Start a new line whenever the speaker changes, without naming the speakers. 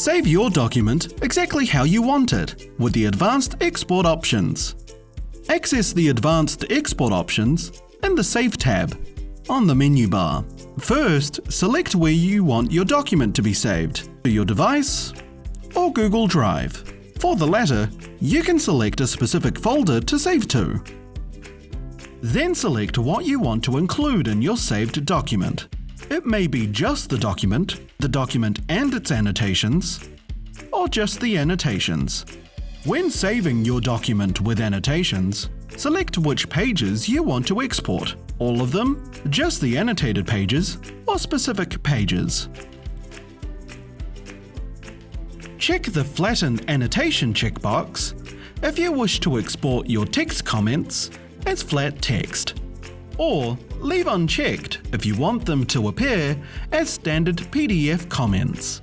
Save your document exactly how you want it with the Advanced Export options. Access the Advanced Export options in the Save tab on the menu bar. First, select where you want your document to be saved, to your device or Google Drive. For the latter, you can select a specific folder to save to. Then select what you want to include in your saved document. It may be just the document and its annotations, or just the annotations. When saving your document with annotations, select which pages you want to export. All of them, just the annotated pages, or specific pages. Check the Flatten Annotation checkbox if you wish to export your text comments as flat text, or leave unchecked if you want them to appear as standard PDF comments.